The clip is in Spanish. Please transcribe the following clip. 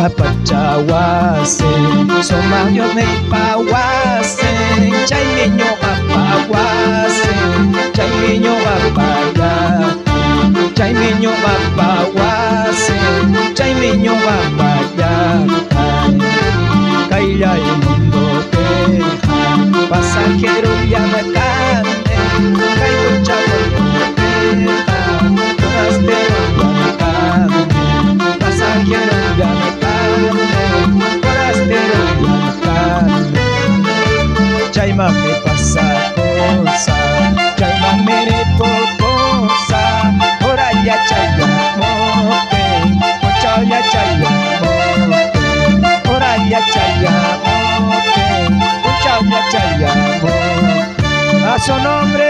apachawase somayo me pawase chay niño apawase chay niño apaya chay niño apawase chay niño apaya cailla el mundo deja pasajero y abacate caigo chavo deja forastero y abacate pasajero y abacate forastero y abacate chaima me pasa cosa chaima me cosa ora ya chaya mote ya chaya mote ora ya chaya mote ya chaya mote a su nombre